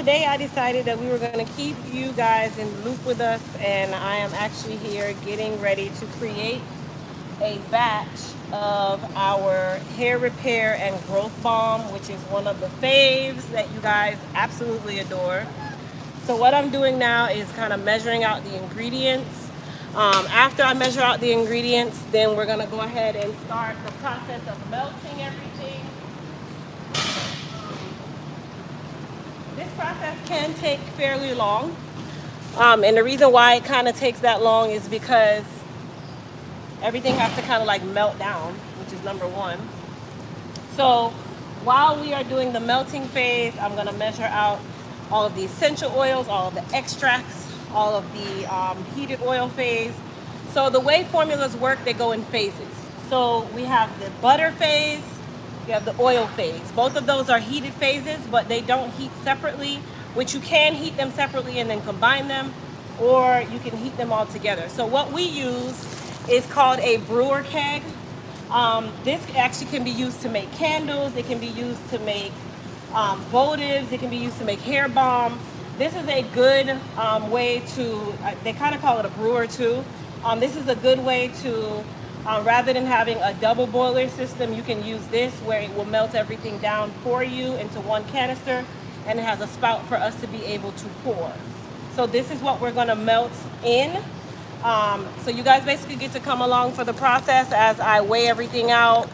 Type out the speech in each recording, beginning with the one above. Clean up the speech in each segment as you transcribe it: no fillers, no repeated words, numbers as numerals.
today I decided that we were going to keep you guys in the loop with us, and I am actually here getting ready to create a batch of our hair repair and growth balm, which is one of the faves that you guys absolutely adore. So what I'm doing now is kind of measuring out the ingredients. After I measure out the ingredients, then we're gonna go ahead and start the process of melting everything. This process can take fairly long. And the reason why it kind of takes that long is because everything has to kind of like melt down, which is number one. So while we are doing the melting phase, I'm gonna measure out all of the essential oils, all of the extracts, all of the heated oil phase. So the way formulas work, they go in phases. So we have the butter phase, you have the oil phase. Both of those are heated phases, but they don't heat separately, which you can heat them separately and then combine them, or you can heat them all together. So what we use is called a brewer keg. This actually can be used to make candles. It can be used to make votives. It can be used to make hair balm. This is a good way to, they kind of call it a brewer too. This is a good way to, rather than having a double boiler system, you can use this where it will melt everything down for you into one canister, and it has a spout for us to be able to pour. So this is what we're gonna melt in. So you guys basically get to come along for the process as I weigh everything out.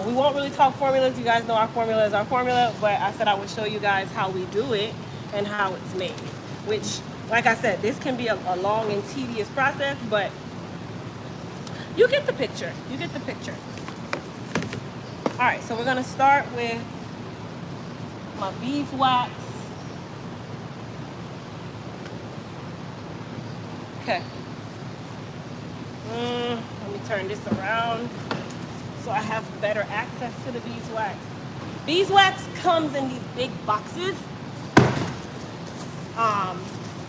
We won't really talk formulas. You guys know our formula is our formula, but I said I would show you guys how we do it and how it's made. Which, like I said, this can be a long and tedious process, but you get the picture. You get the picture. All right, so we're gonna start with my beeswax. Okay. Let me turn this around so I have better access to the beeswax. Beeswax comes in these big boxes.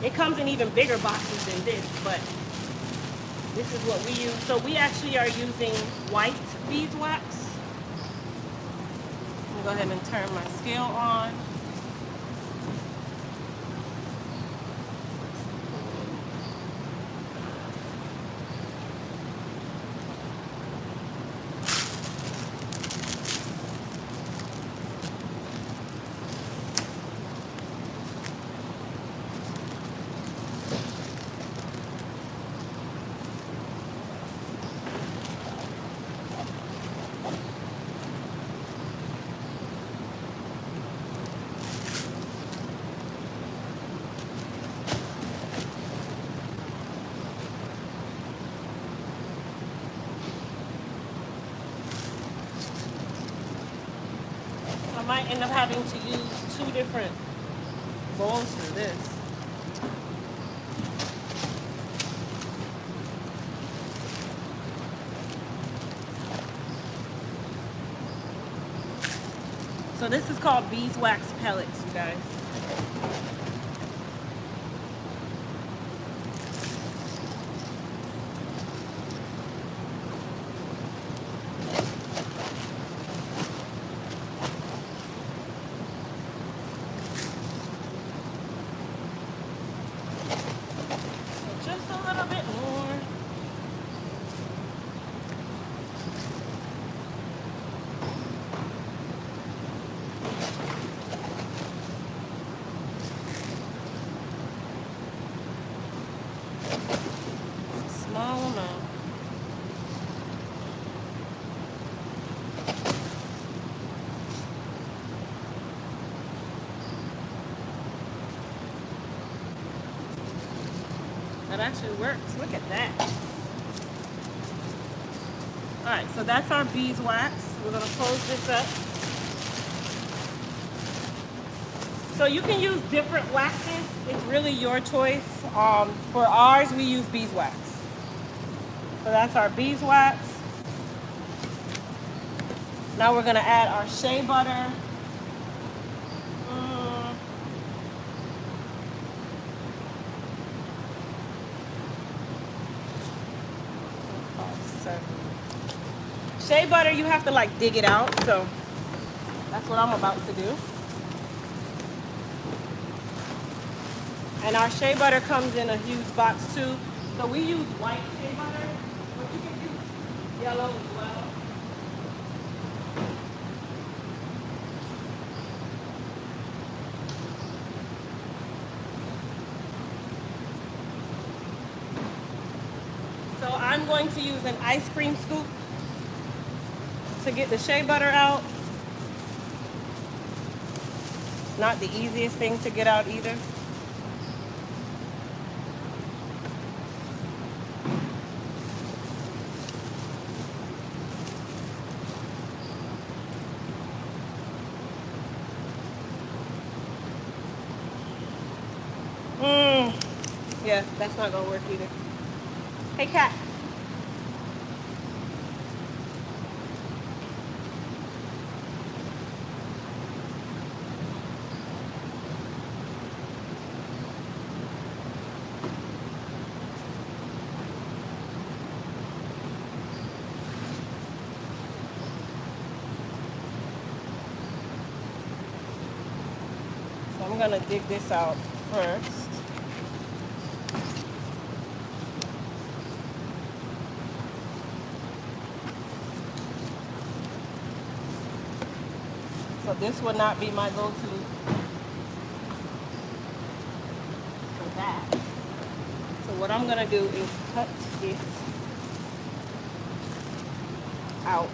It comes in even bigger boxes than this, but this is what we use. So we actually are using white beeswax. I'm gonna go ahead and turn my scale on. I might end up having to use 2 different bowls for this. So this is called beeswax pellets, you guys. Small amount. That actually works. Look at that. All right, so that's our beeswax. We're gonna close this up. So you can use different waxes. It's really your choice. For ours, we use beeswax. So that's our beeswax. Now we're gonna add our shea butter. Shea butter, you have to like dig it out, so that's what I'm about to do. And our shea butter comes in a huge box too. So we use white shea butter, but you can use yellow as well. So I'm going to use an ice cream scoop to get the shea butter out. It's not the easiest thing to get out either. Yeah, that's not gonna work either. Hey, cat. So I'm gonna dig this out first. So this would not be my go-to for that. So what I'm gonna do is cut it out.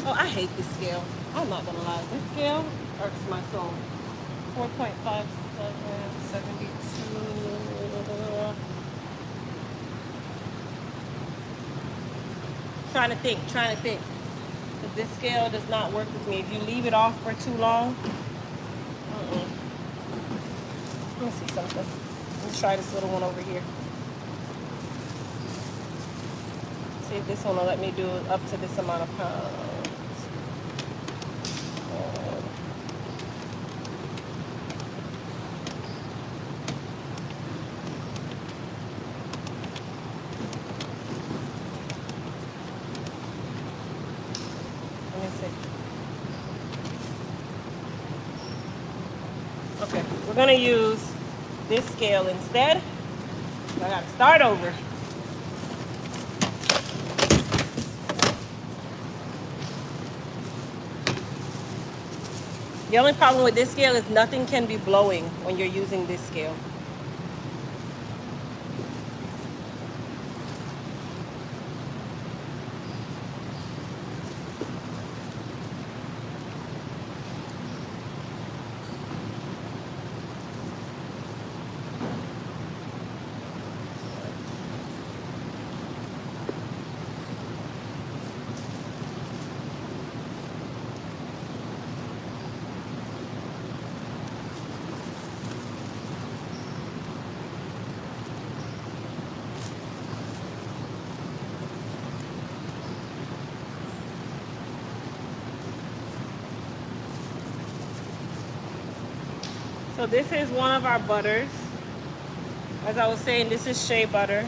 Oh, I hate this scale. I'm not gonna lie. This scale irks my soul. 4.57, 72. Trying to think. Because this scale does not work with me. If you leave it off for too long. Let me see something. Let me try this little one over here. See if this one will let me do up to this amount of pounds. Okay, we're gonna use this scale instead. I gotta start over. The only problem with this scale is nothing can be blowing when you're using this scale. So this is one of our butters. As I was saying, this is shea butter.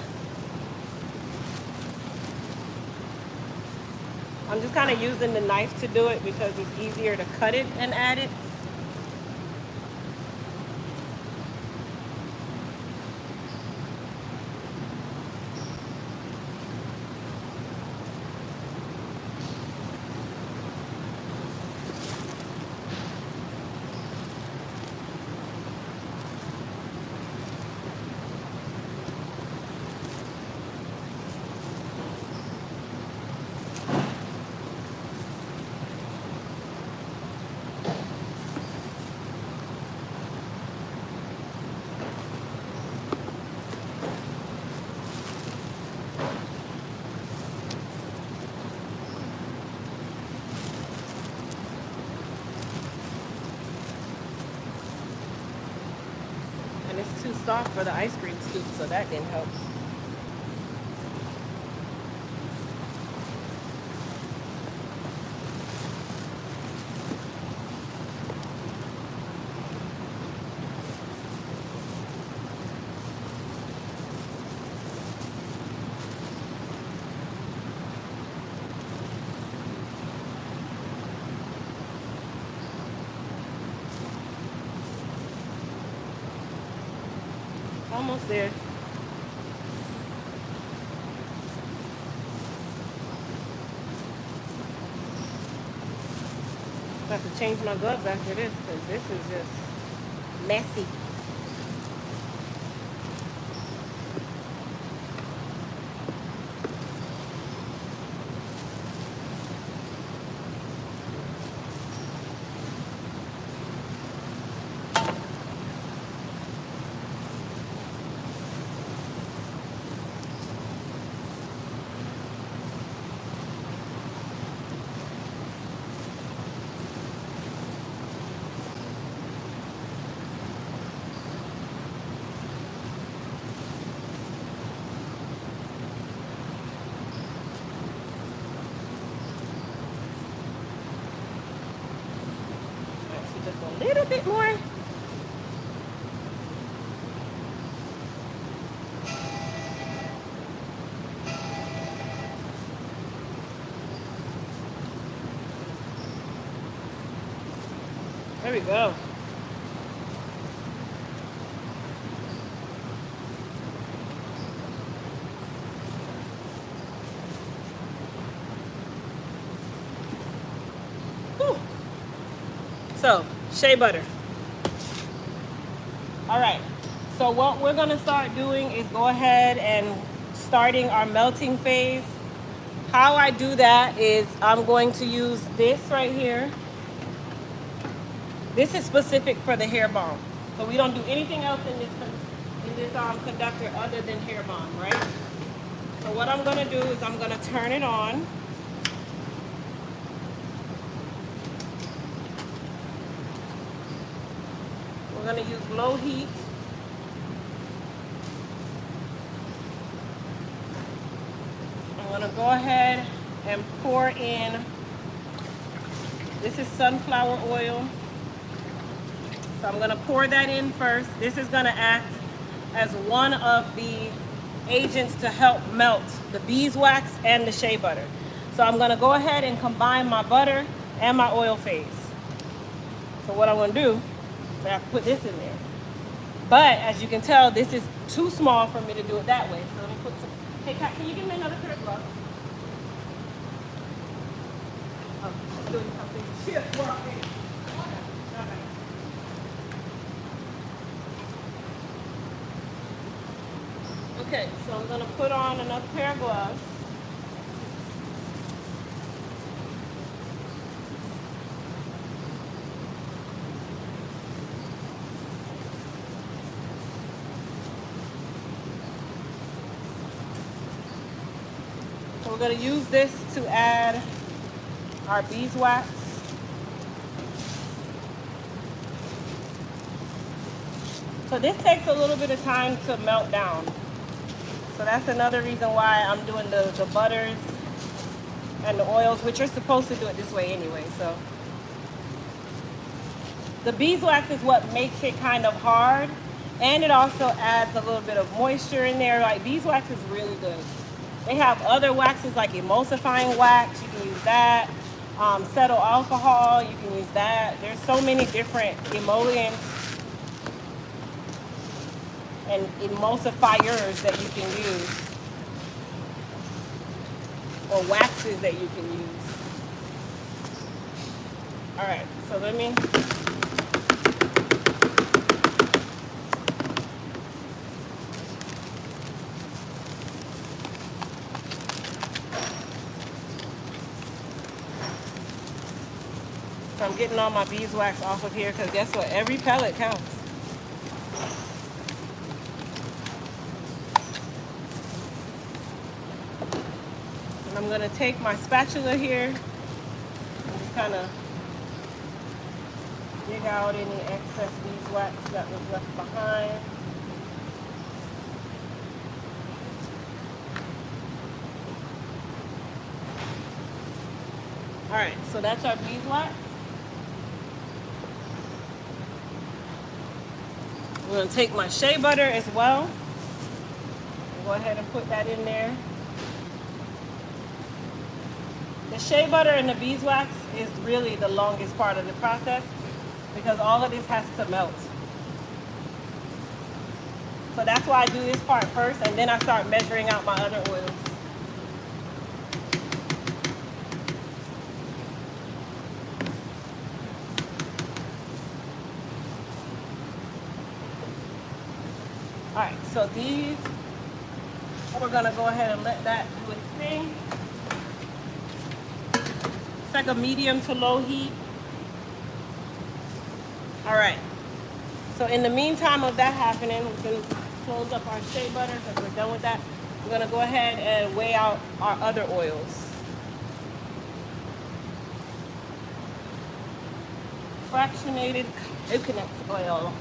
I'm just kind of using the knife to do it because it's easier to cut it and add it. It's too soft for the ice cream scoop, so that didn't help. almost there. I have to change my gloves after this because this is just messy. Just a little bit more. There we go. Whew. So, shea butter. All right. So what we're going to start doing is go ahead and starting our melting phase. How I do that is I'm going to use this right here. This is specific for the hair balm. So we don't do anything else in this conductor other than hair balm, right? So what I'm going to do is I'm going to turn it on. We're going to use low heat. I'm going to go ahead and pour in, this is sunflower oil. So I'm going to pour that in first. This is going to act as one of the agents to help melt the beeswax and the shea butter. So I'm going to go ahead and combine my butter and my oil phase. So what I'm going to do, so I have to put this in there. But as you can tell, this is too small for me to do it that way. So let me put some, hey Kat, can you give me another pair of gloves? Oh, she's doing something. Shift work. Okay, so I'm going to put on another pair of gloves. So we're going to use this to add our beeswax. So this takes a little bit of time to melt down. So that's another reason why I'm doing the butters and the oils, which you're supposed to do it this way anyway. So the beeswax is what makes it kind of hard, and it also adds a little bit of moisture in there. Like, beeswax is really good. They have other waxes like emulsifying wax, you can use that. Cetyl alcohol, you can use that. There's so many different emollients and emulsifiers that you can use, or waxes that you can use. All right, so let me, so I'm getting all my beeswax off of here because guess what? Every pellet counts. I'm going to take my spatula here and just kind of dig out any excess beeswax that was left behind. All right, so that's our beeswax. I'm going to take my shea butter as well. Go ahead and put that in there. The shea butter and the beeswax is really the longest part of the process because all of this has to melt. So So that's why I do this part first, and then I start measuring out my other oils. All right, so these, we're gonna go ahead and let that do its thing. It's like a medium to low heat. All right, so in the meantime of that happening, we're gonna close up our shea butter because we're done with that. We're gonna go ahead and weigh out our other oils. Fractionated coconut oil.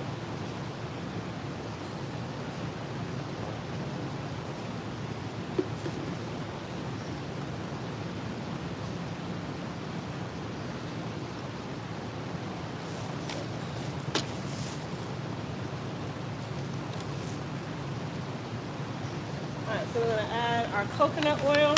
Alright, so we're going to add our coconut oil.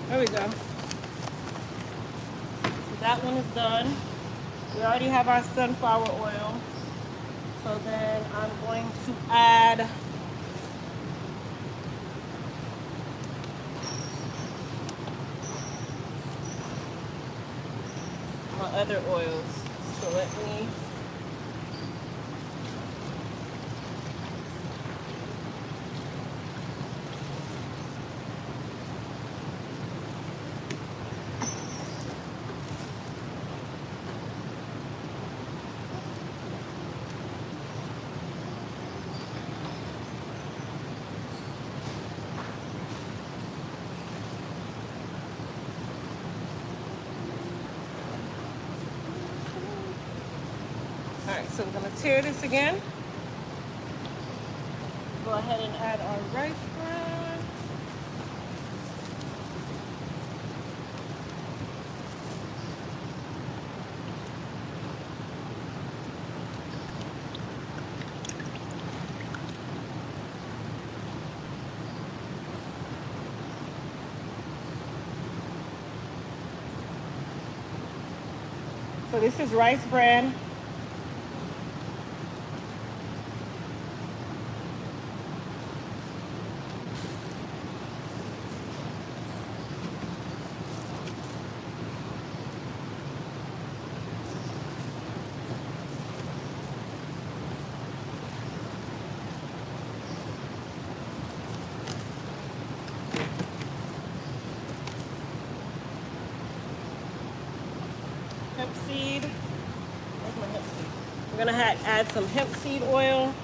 There we go. So that one is done. We already have our sunflower oil. So then I'm going to add my other oils. So let me Alright, so we're going to tear this again. Go ahead and add our rice bran. So this is rice bran. Hemp seed. Where's my hemp seed? We're gonna add some hemp seed oil.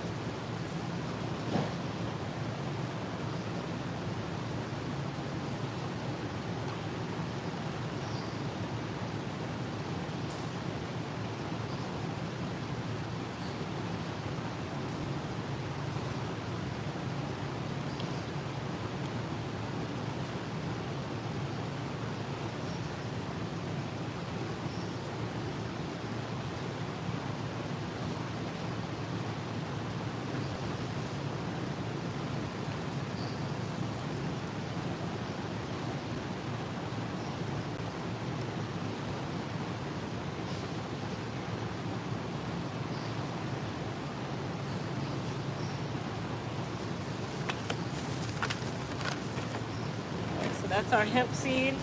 That's our hemp seed,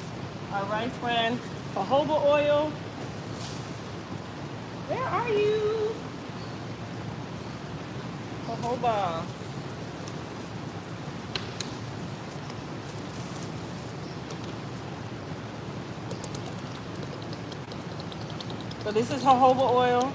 our rice bran, jojoba oil. Where are you? Jojoba. So this is jojoba oil.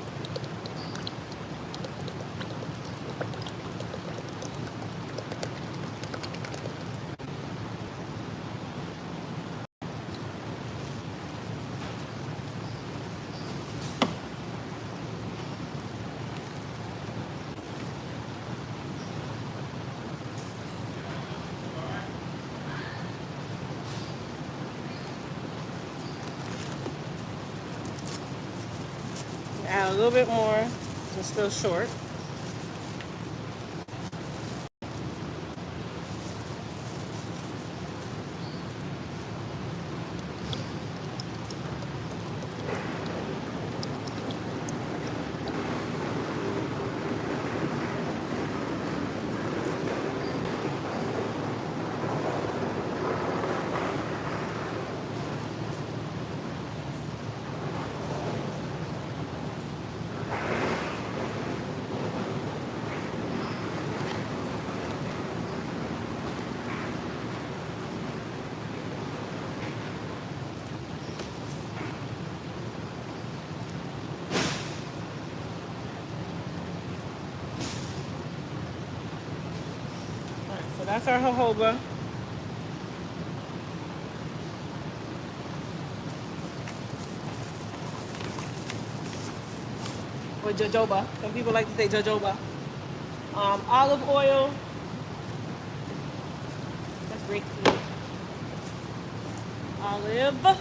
Add a little bit more. It's still short. So that's our jojoba. Or jojoba. Some people like to say jojoba. Olive oil. That's grapeseed. Olive.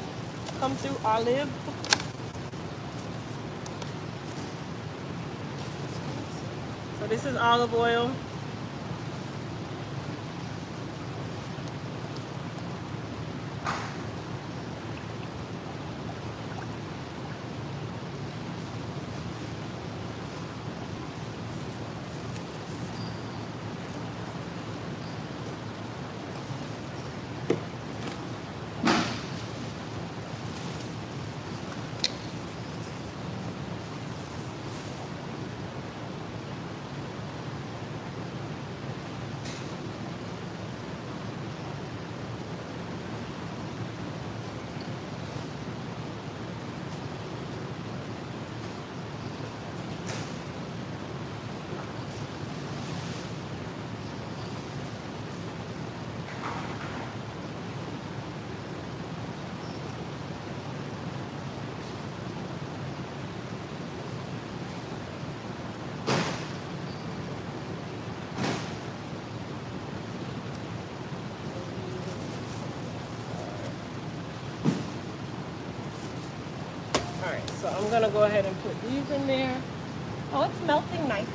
Come through olive. So this is olive oil. Alright, so I'm gonna go ahead and put these in there. Oh, it's melting nicely.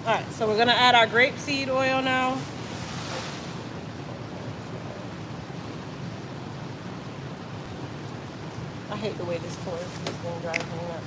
Alright, so we're gonna add our grapeseed oil now. I hate the way this pours. This thing drives me nuts.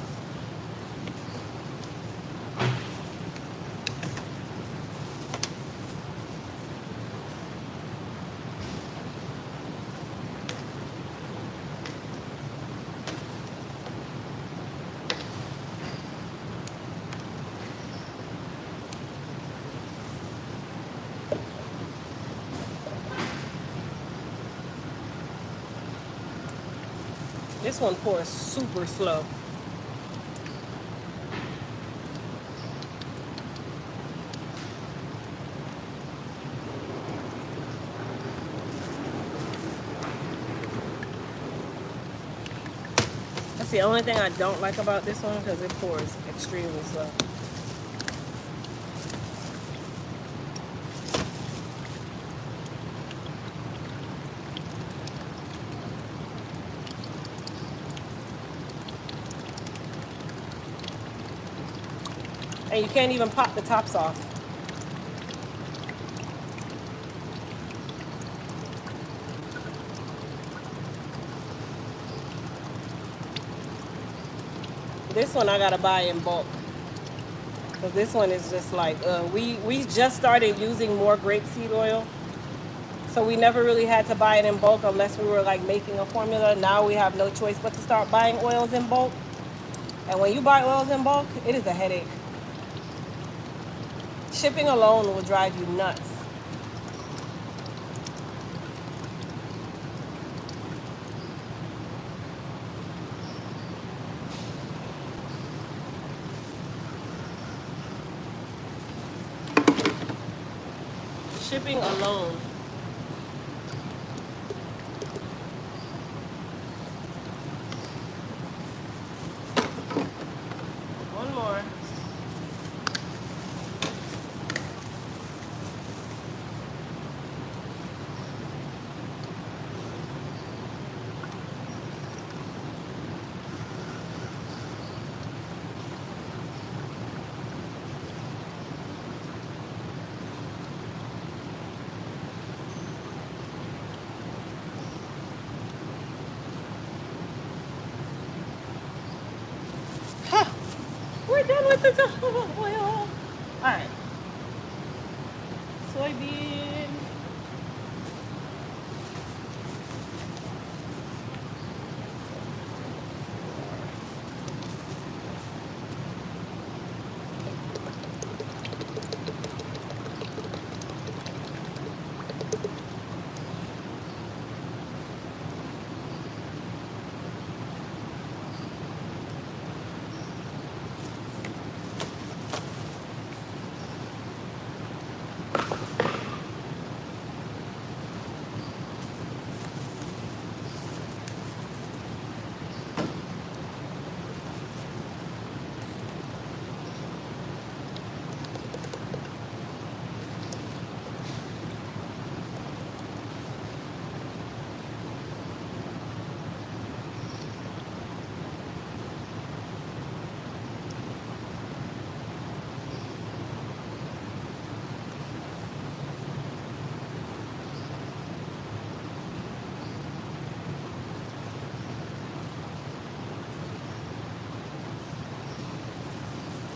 This one pours super slow. That's the only thing I don't like about this one, because it pours extremely slow. And you can't even pop the tops off. This one I gotta buy in bulk, because this one is just like we just started using more grapeseed oil, So we never really had to buy it in bulk unless we were like making a formula. Now we have no choice but to start buying oils in bulk. And when you buy oils in bulk, it is a headache. Shipping alone will drive you nuts. Shipping alone. One more. We're done with the oil. All right. Soybean.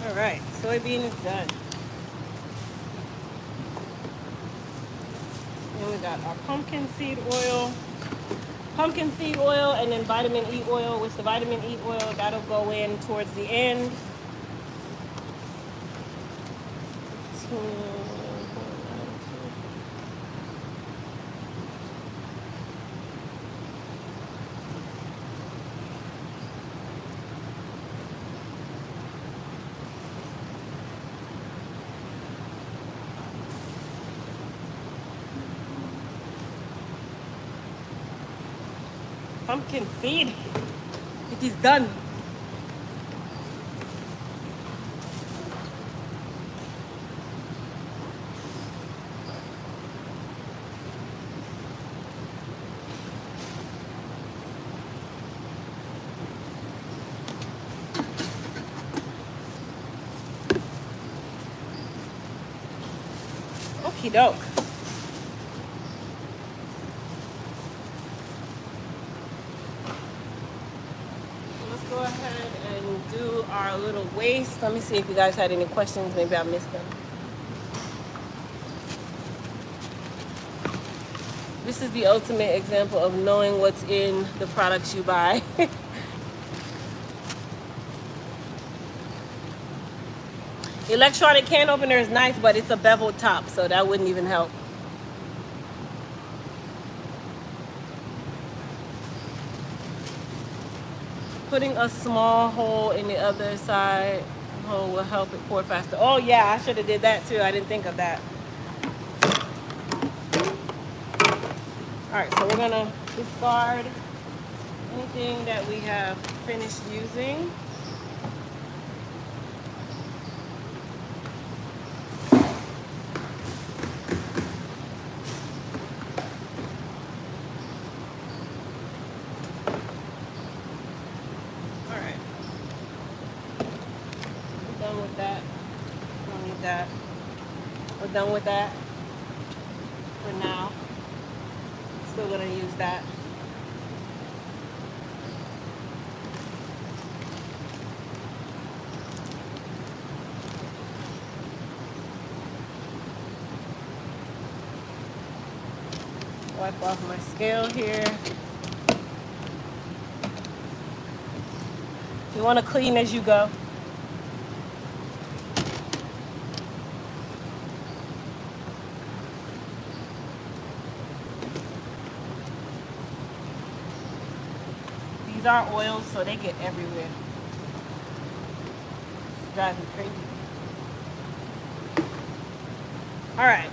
All right, soybean is done. And we got our pumpkin seed oil, and then vitamin E oil, which the vitamin E oil, that'll go in towards the end. Pumpkin seed. It is done. Okie doke. Go ahead and do our little waste. Let me see if you guys had any questions. Maybe I missed them. This is the ultimate example of knowing what's in the products you buy. Electronic can opener is nice, but it's a beveled top, so that wouldn't even help. Putting a small hole in the other side hole will help it pour faster. Oh yeah, I should have did that too. I didn't think of that. All right, so we're gonna discard anything that we have finished using. We're done with that for now. Still gonna use that. Wipe off my scale here. You want to clean as you go. These are oils, so they get everywhere. Drives me crazy. All right.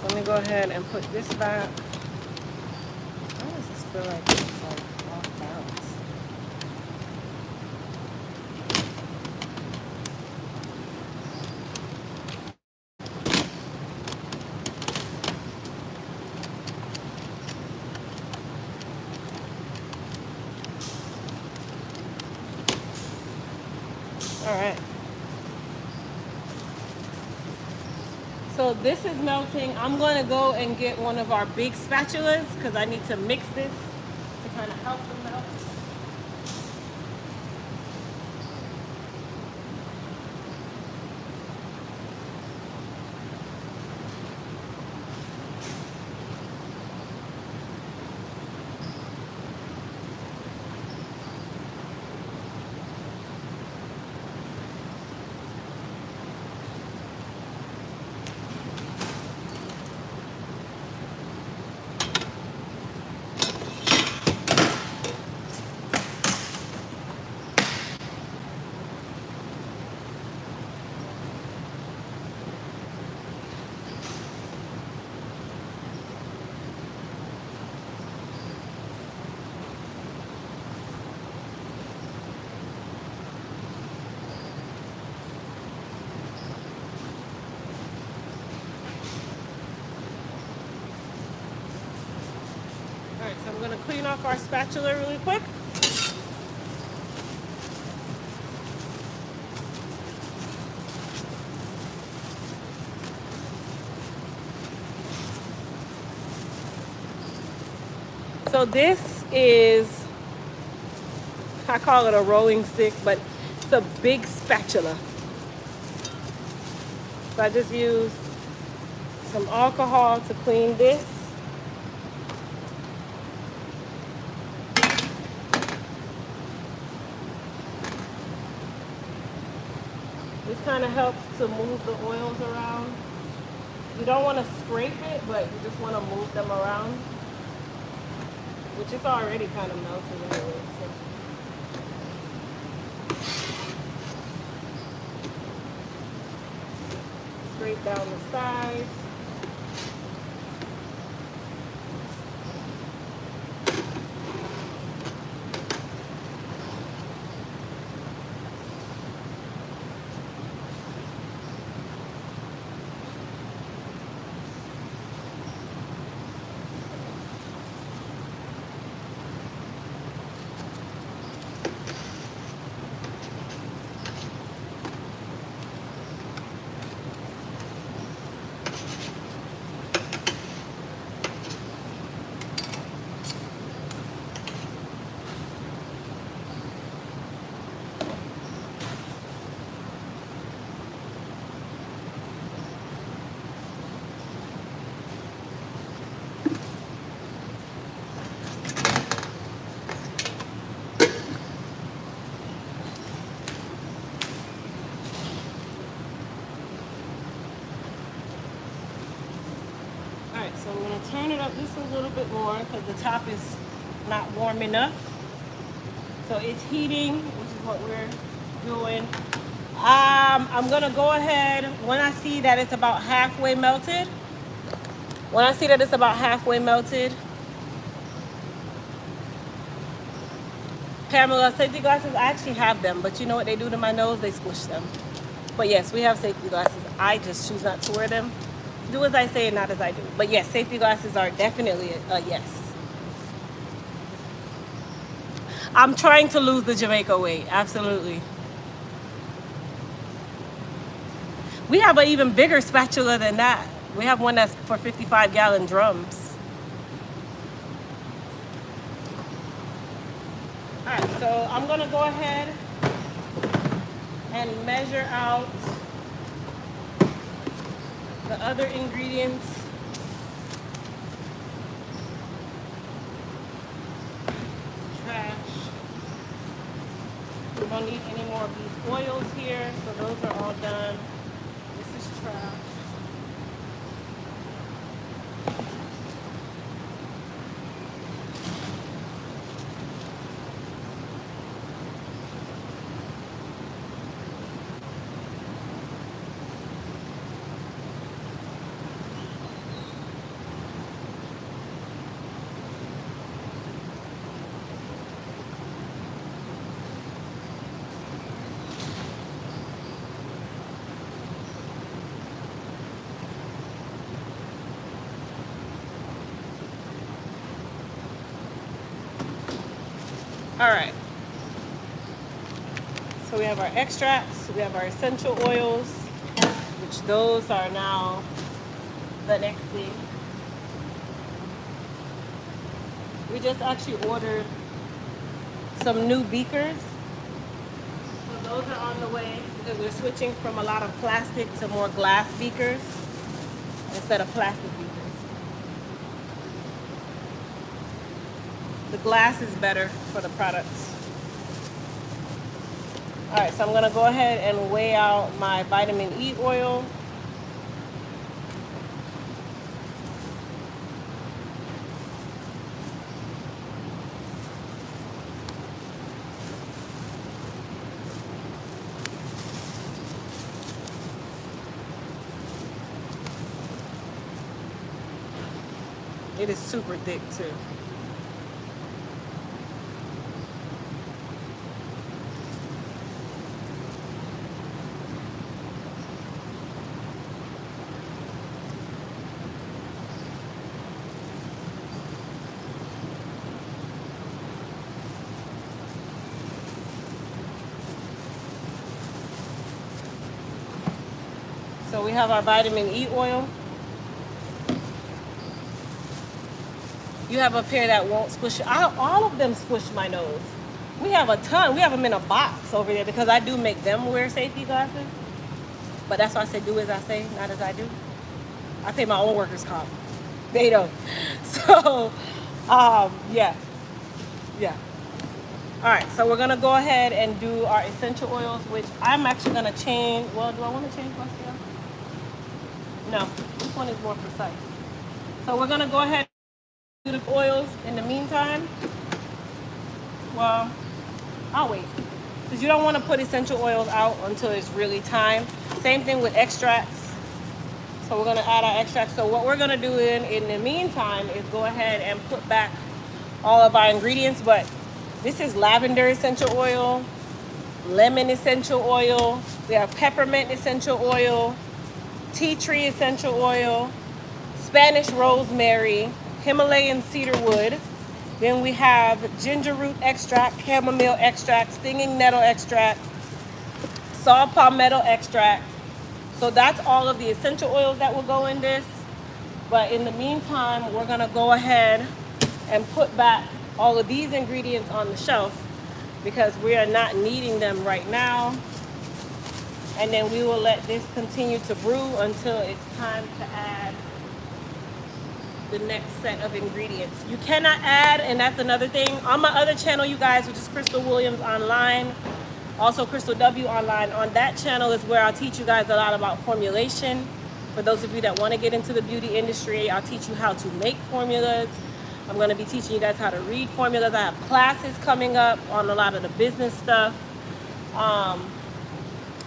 Let me go ahead and put this back. Why does this feel like it's like off balance? All right. So this is melting. I'm going to go and get one of our big spatulas because I need to mix this to kind of help them melt. All right, so I'm going to clean off our spatula really quick. So this is, I call it a rolling stick, but it's a big spatula. So I just use some alcohol to clean this. This kind of helps to move the oils around. You don't want to scrape it, but you just want to move them around, which is already kind of melted anyway. So scrape down the sides. So I'm going to turn it up just a little bit more because the top is not warm enough. So it's heating, which is what we're doing. I'm going to go ahead, when I see that it's about halfway melted, Pamela, safety glasses, I actually have them, but you know what they do to my nose? They squish them. But yes, we have safety glasses. I just choose not to wear them. Do as I say and not as I do. But yes, safety glasses are definitely a yes. I'm trying to lose the Jamaica weight, absolutely. We have an even bigger spatula than that. We have one that's for 55-gallon drums. All right, so I'm gonna go ahead and measure out the other ingredients. oils here, so those are all done. This is trash. All right. So we have our extracts, we have our essential oils, which those are now the next thing. We just actually ordered some new beakers. So those are on the way because we're switching from a lot of plastic to more glass beakers instead of plastic beakers. The glass is better for the products. All right, so I'm gonna go ahead and weigh out my vitamin E oil. It is super thick too. So we have our vitamin E oil. You have a pair that won't squish. All of them squish my nose. We have a ton. We have them in a box over there because I do make them wear safety glasses. But that's why I say do as I say, not as I do. I pay my own workers' comp. They don't. So, yeah. All right, so we're gonna go ahead and do our essential oils, which I'm actually gonna change. Well, do I want to change my scale? No, this one is more precise. So we're gonna go ahead and do the oils in the meantime. Well, I'll wait. Because you don't want to put essential oils out until it's really time. Same thing with extracts. So we're gonna add our extracts. So what we're gonna do in the meantime is go ahead and put back all of our ingredients. But this is lavender essential oil, lemon essential oil, we have peppermint essential oil, tea tree essential oil, Spanish rosemary, Himalayan cedarwood. Then we have ginger root extract, chamomile extract, stinging nettle extract, saw palmetto extract. So that's all of the essential oils that will go in this. But in the meantime, we're gonna go ahead and put back all of these ingredients on the shelf because we are not needing them right now. And then we will let this continue to brew until it's time to add the next set of ingredients. You cannot add, and that's another thing, on my other channel, you guys, which is Crystal Williams Online, also Crystal W Online. On that channel is where I'll teach you guys a lot about formulation. For those of you that want to get into the beauty industry, I'll teach you how to make formulas. I'm going to be teaching you guys how to read formulas. I have classes coming up on a lot of the business stuff.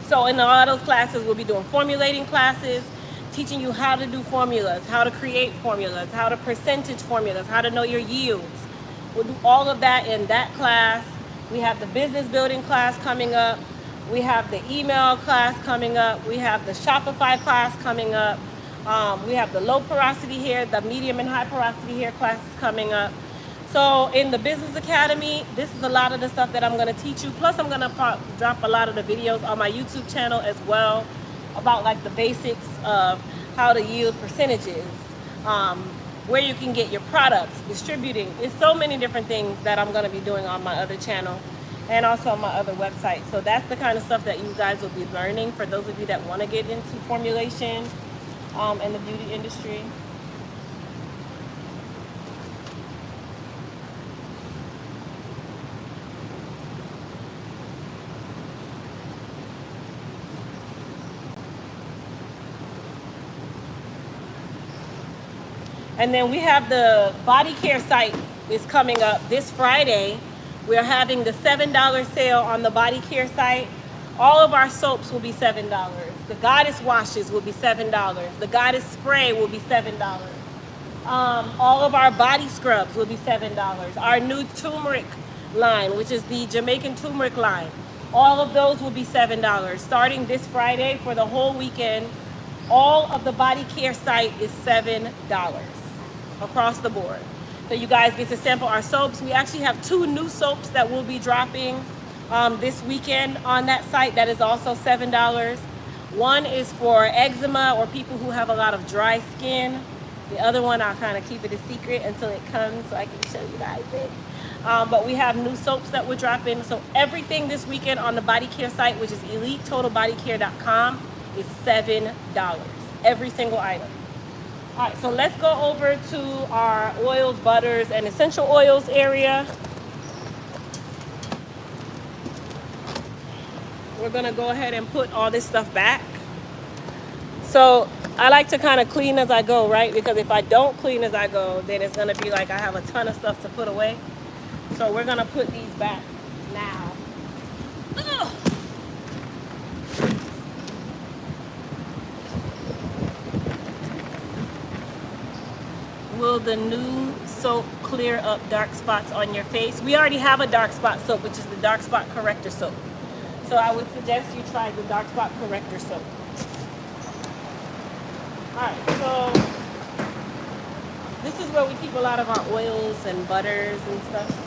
So in a lot of those classes, we'll be doing formulating classes, teaching you how to do formulas, how to create formulas, how to percentage formulas, how to know your yields. We'll do all of that in that class. We have the business building class coming up. We have the email class coming up. We have the Shopify class coming up. We have the low porosity hair, the medium and high porosity hair classes coming up. So in the Business Academy, this is a lot of the stuff that I'm going to teach you. Plus, I'm going to drop a lot of the videos on my YouTube channel as well about like the basics of how to yield percentages, where you can get your products, distributing. It's so many different things that I'm going to be doing on my other channel and also on my other website. So that's the kind of stuff that you guys will be learning for those of you that want to get into formulation in the beauty industry. And then we have the body care site is coming up this Friday. We're having the $7 sale on the body care site. All of our soaps will be $7. The Goddess washes will be $7. The Goddess spray will be $7. All of our body scrubs will be $7. Our new turmeric line, which is the Jamaican turmeric line, all of those will be $7. Starting this Friday for the whole weekend, all of the body care site is $7 across the board. So you guys get to sample our soaps. We actually have 2 new soaps that will be dropping this weekend on that site that is also $7. One is for eczema or people who have a lot of dry skin. The other one, I'll kind of keep it a secret until it comes so I can show you guys it. But we have new soaps that we're dropping. So everything this weekend on the body care site, which is EliteTotalBodyCare.com, is $7. Every single item. All right, so let's go over to our oils, butters, and essential oils area. We're gonna go ahead and put all this stuff back. So I like to kind of clean as I go, right? Because if I don't clean as I go, then it's gonna be like I have a ton of stuff to put away. So we're gonna put these back now. Ugh. Will the new soap clear up dark spots on your face? We already have a dark spot soap, which is the dark spot corrector soap. So I would suggest you try the dark spot corrector soap. All right, so this is where we keep a lot of our oils and butters and stuff.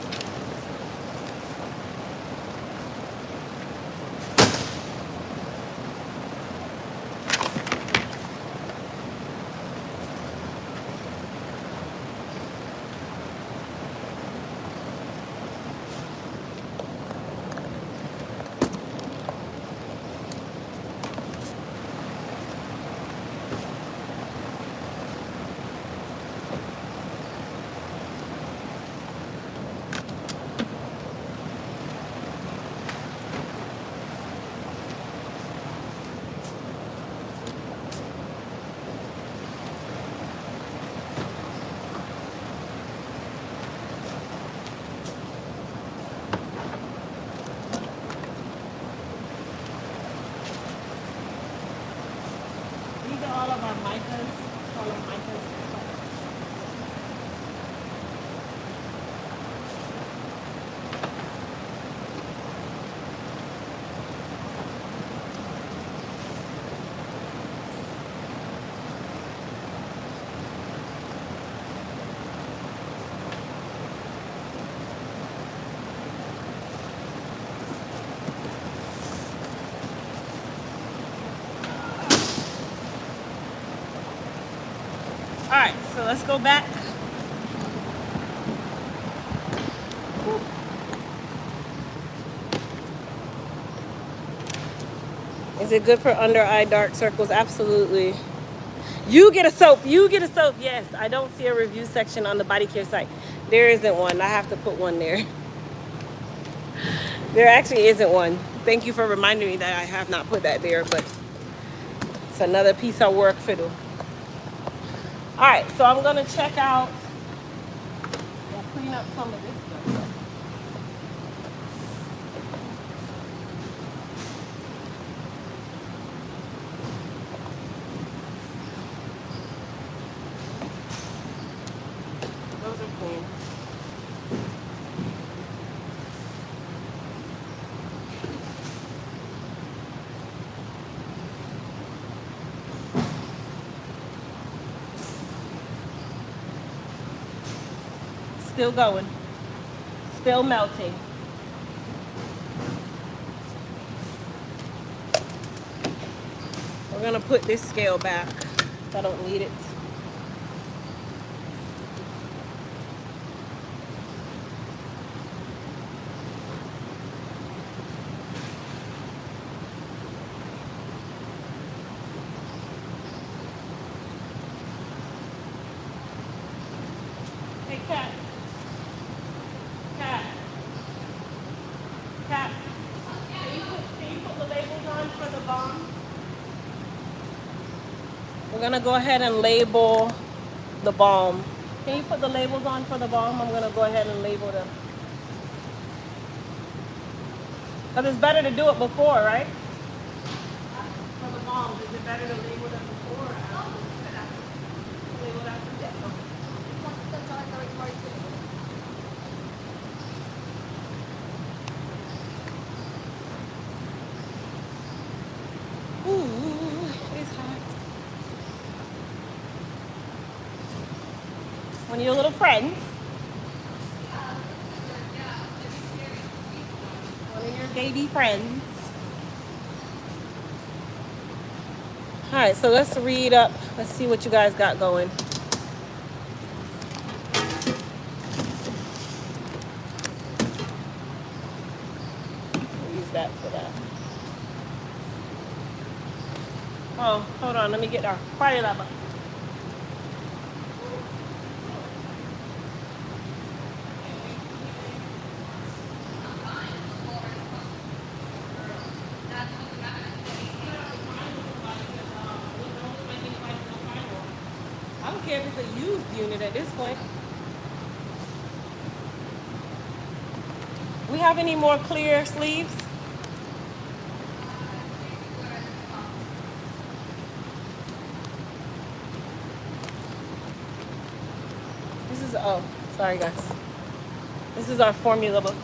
All of our micas, all of micas. All right, so let's go back. Is it good for under eye dark circles? Absolutely. You get a soap. You get a soap. Yes, I don't see a review section on the body care site. There isn't one. I have to put one there. There actually isn't one. Thank you for reminding me that I have not put that there, but it's another piece of work for you. All right, so I'm gonna check out and clean up some of this stuff. Those are clean. Still going, still melting. We're gonna put this scale back if I don't need it. Hey, Cat. Cat, can you put the labels on for the Balm? We're gonna go ahead and label the balm. Can you put the labels on for the balm? I'm gonna go ahead and label them. Because it's better to do it before, right? For the balm, is it better to label them before or after? Label after? Yeah. Ooh, it's hot. One of your little friends. One of your baby friends. All right, so let's read up. Let's see what you guys got going. Use that for that. Oh, hold on. Let me get our fire level. I don't care if it's a used unit at this point. We have any more clear sleeves? This is, oh, sorry guys. This is our formula book.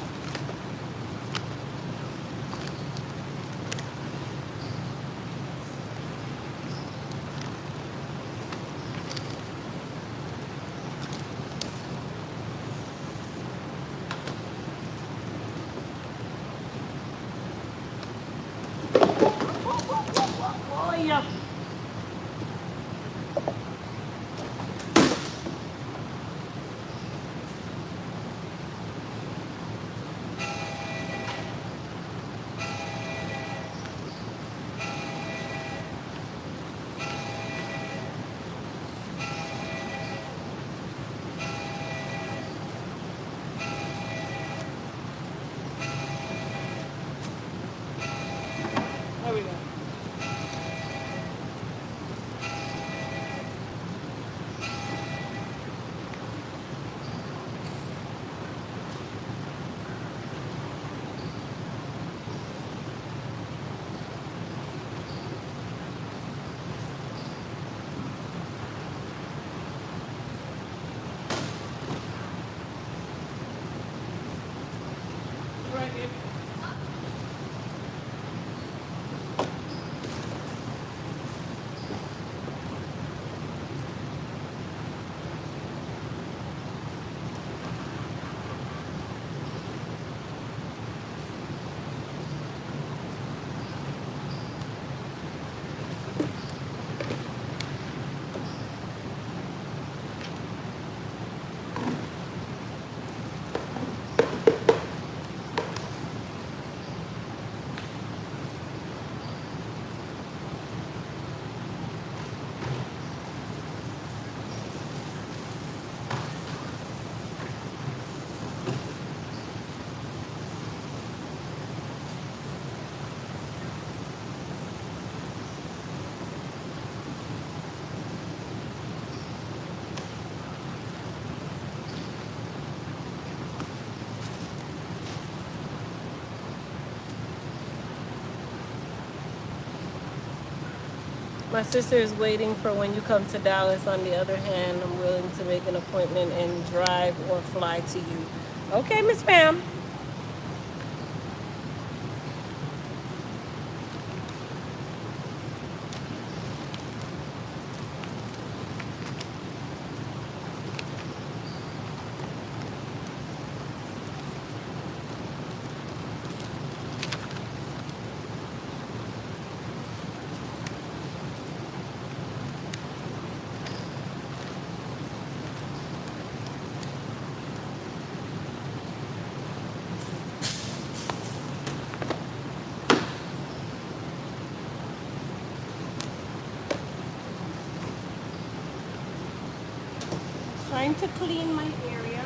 Oh, yeah. There we go. Right here. My sister is waiting for when you come to Dallas. On the other hand, I'm willing to make an appointment and drive or fly to you. Okay, Miss Pam. Trying to clean my area.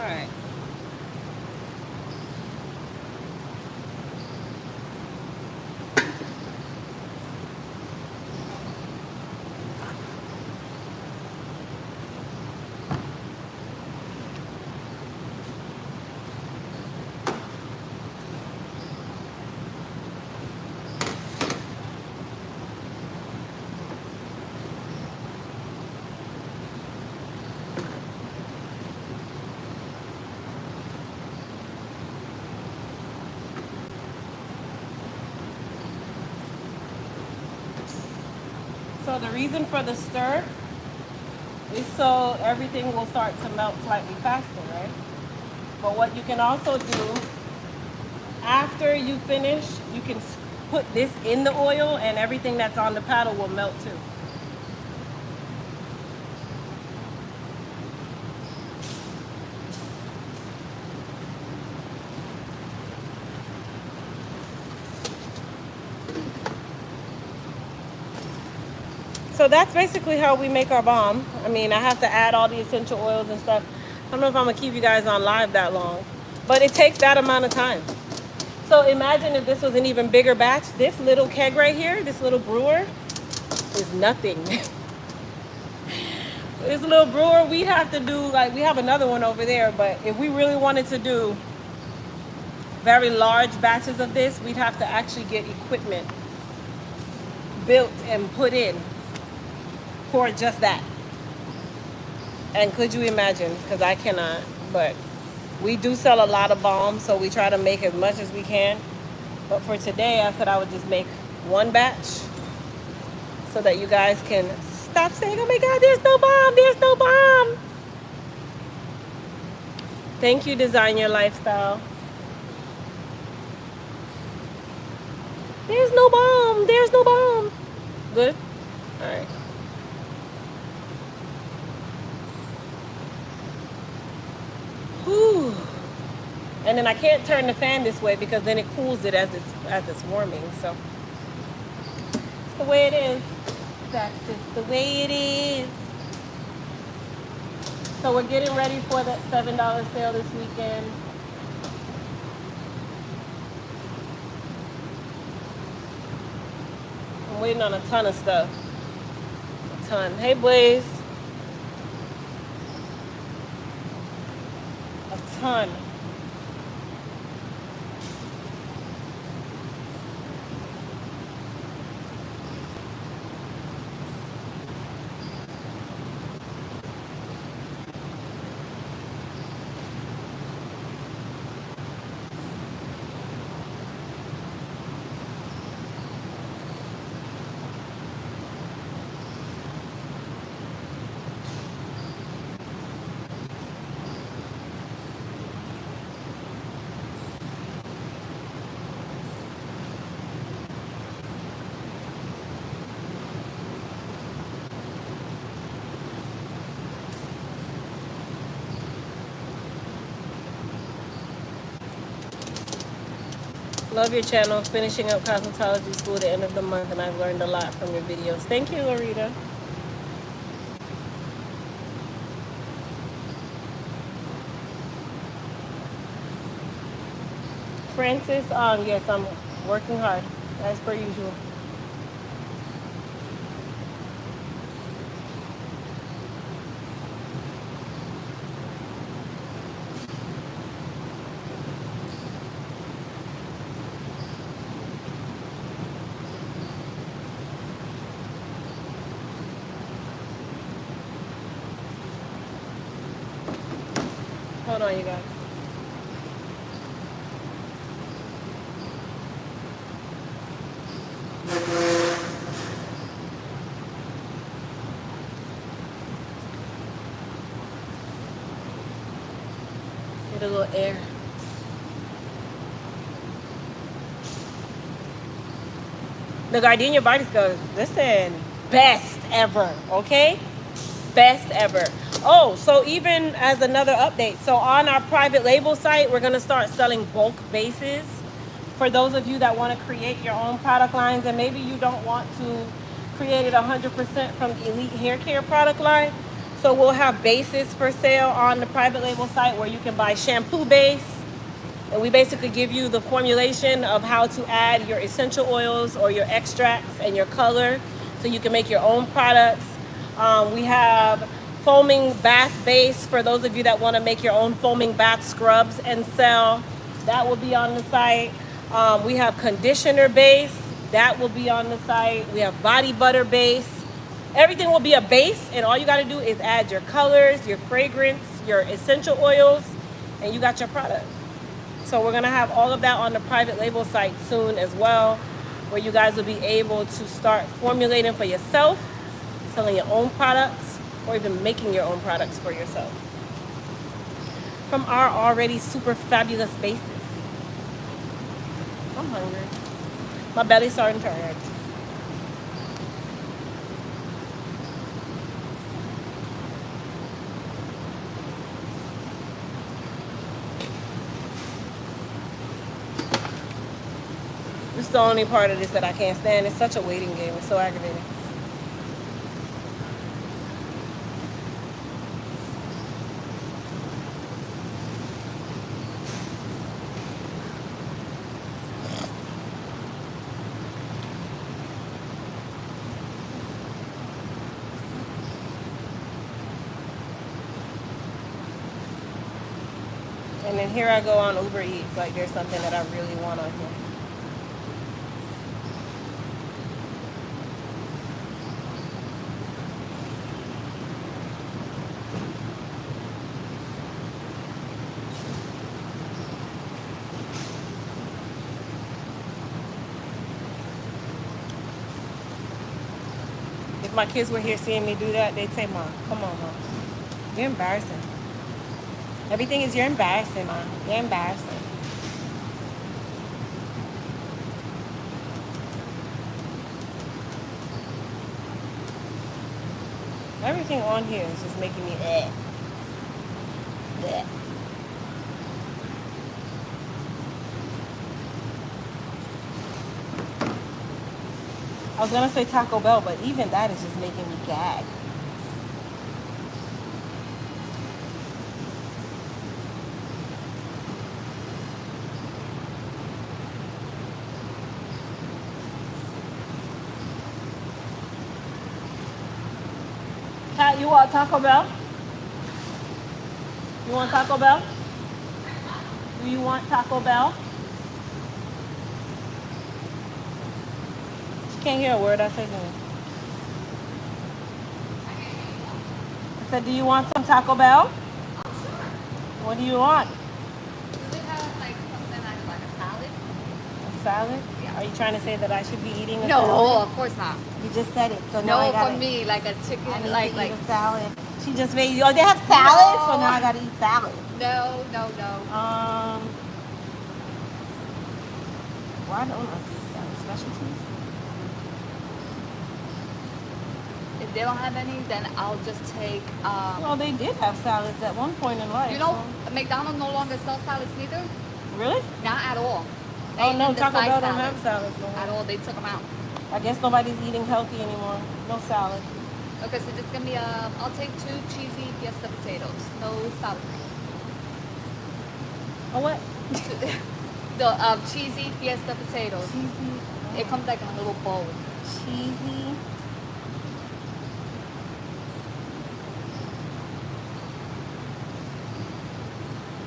right. So the reason for the stir is so everything will start to melt slightly faster, right? But what you can also do after you finish, you can put this in the oil and everything that's on the paddle will melt too. So that's basically how we make our balm. I mean, I have to add all the essential oils and stuff. I don't know if I'm gonna keep you guys on live that long, but it takes that amount of time. So imagine if this was an even bigger batch. This little keg right here, this little brewer, is nothing. This little brewer, we'd have to do, like, we have another one over there, but if we really wanted to do very large batches of this, we'd have to actually get equipment built and put in for just that. And could you imagine? Because I cannot, but we do sell a lot of balm, so we try to make as much as we can. But for today, I said I would just make one batch so that you guys can stop saying, oh my God, there's no balm, there's no balm. Thank you, Design Your Lifestyle. There's no balm, there's no balm. Good? All right. Whew. And then I can't turn the fan this way because then it cools it as it's warming. So it's the way it is. That's just the way it is. So we're getting ready for that $7 sale this weekend. I'm waiting on a ton of stuff. A ton. Hey, Blaze. A ton. Love your channel. Finishing up cosmetology school at the end of the month, and I've learned a lot from your videos. Thank you, Larita. Francis, yes, I'm working hard, as per usual. Hold on, you guys. Get a little air. The Gardenia Body Scrubs, listen, best ever, okay? Best ever. Oh, so even as another update, so on our private label site, we're gonna start selling bulk bases for those of you that want to create your own product lines, and maybe you don't want to create it 100% from the Elite Hair Care product line. So we'll have bases for sale on the private label site where you can buy shampoo base. And we basically give you the formulation of how to add your essential oils or your extracts and your color so you can make your own products. We have foaming bath base for those of you that want to make your own foaming bath scrubs and sell. That will be on the site. We have conditioner base. That will be on the site. We have body butter base. Everything will be a base, and all you got to do is add your colors, your fragrance, your essential oils, and you got your product. So we're going to have all of that on the private label site soon as well, where you guys will be able to start formulating for yourself, selling your own products, or even making your own products for yourself from our already super fabulous bases. I'm hungry. My belly's starting to hurt. This is the only part of this that I can't stand. It's such a waiting game. It's so aggravating. And then here I go on Uber Eats, like there's something that I really want on here. If my kids were here seeing me do that, they'd say, Mom, come on, Mom. You're embarrassing. Everything is you're embarrassing, Mom. You're embarrassing. Everything on here is just making me bleh. I was gonna say Taco Bell, but even that is just making me gag. Kat, you want Taco Bell? You want Taco Bell? Do you want Taco Bell? She can't hear a word I say to her. I said, do you want some Taco Bell? What do you want? Do they have like something like a salad? A salad? Yeah. Are you trying to say that I should be eating a No, salad? of course not. You just said it, so now I No, gotta, for me, like a chicken, I need like to eat a salad. She just made you. Oh, they have salad, No. so now I gotta eat salad. no. Why don't I see salad specialties? If they don't have any, then I'll just take. Well, they did have salads at one point in life. You know, McDonald's no longer sells salads neither. so. Really? Not at all. Oh They no, even Taco decide Bell don't salads have salads no at more. all. They took them out. I guess nobody's eating healthy anymore. No salad. Okay, so just give me I'll take 2 cheesy fiesta potatoes. No sour cream. Oh what? The cheesy fiesta potatoes. Cheesy. It comes like in a little bowl. Cheesy.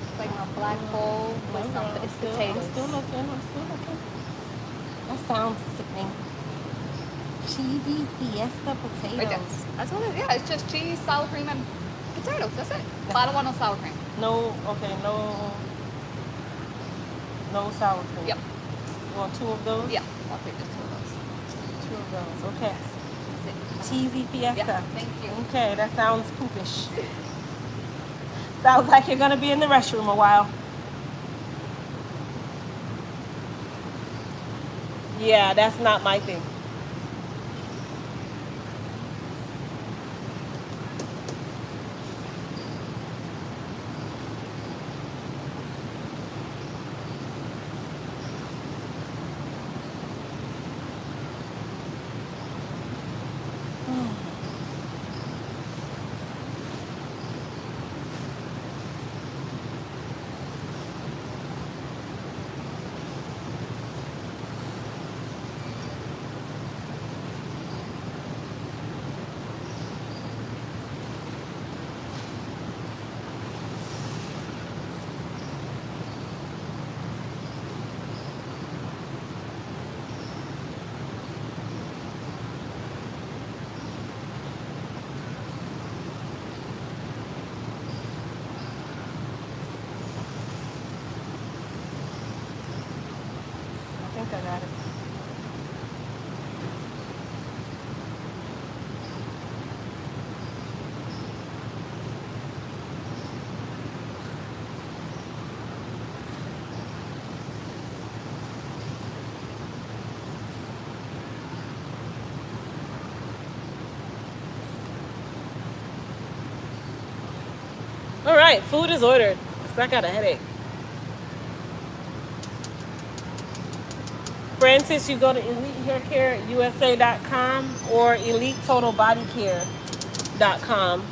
It's like in a black bowl with No, something. I'm It's still potatoes. looking. That sounds sickening. Cheesy fiesta potatoes. Right there. That's what it is. Yeah, it's just cheese, sour cream, and potatoes. That's it. But I don't want no sour cream. No, okay, no sour cream. Yep. You want 2 of those? Yeah, I'll take just 2 of those. 2 of those, okay. That's it. Cheesy fiesta. Yeah, thank you. Okay, that sounds poopish. Sounds like you're gonna be in the restroom a while. Yeah, that's not my thing. All right, food is ordered. 'Cause I got a headache. Francis, you go to elitehaircareusa.com or elitetotalbodycare.com.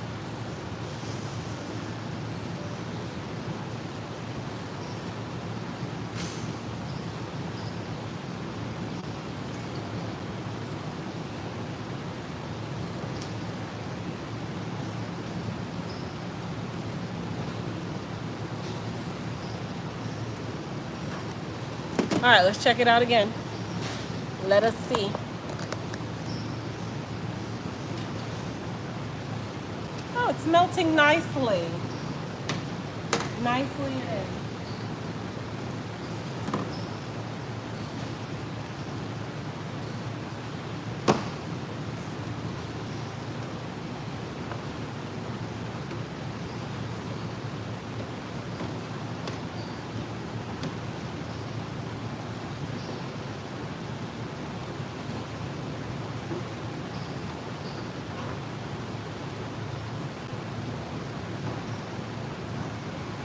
All right, let's check it out again. Let us see. Oh, it's melting nicely. Nicely in.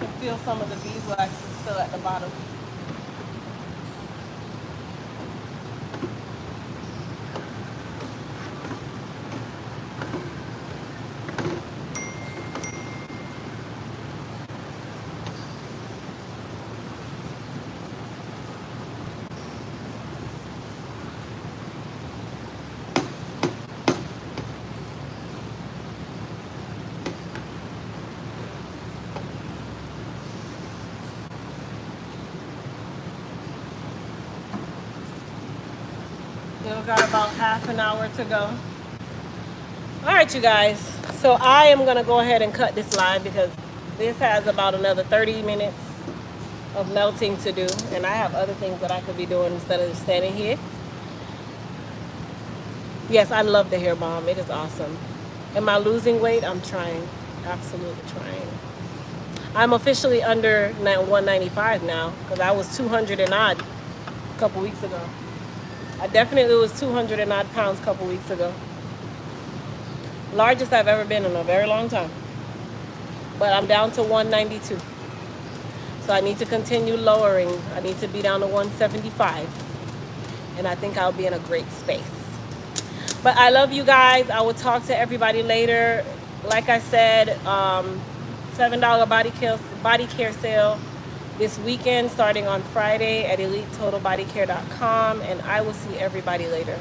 You can feel some of the beeswax is still at the bottom. Still got about half an hour to go. All right, you guys. So I am going to go ahead and cut this live because this has about another 30 minutes of melting to do. And I have other things that I could be doing instead of standing here. Yes, I love the hair balm. It is awesome. Am I losing weight? I'm trying. Absolutely trying. I'm officially under 195 now because I was 200 and odd a couple weeks ago. I definitely was 200 and odd pounds a couple weeks ago. Largest I've ever been in a very long time. But I'm down to 192. So I need to continue lowering. I need to be down to 175. And I think I'll be in a great space. But I love you guys. I will talk to everybody later. Like I said, $7 body care sale this weekend starting on Friday at elitetotalbodycare.com. And I will see everybody later.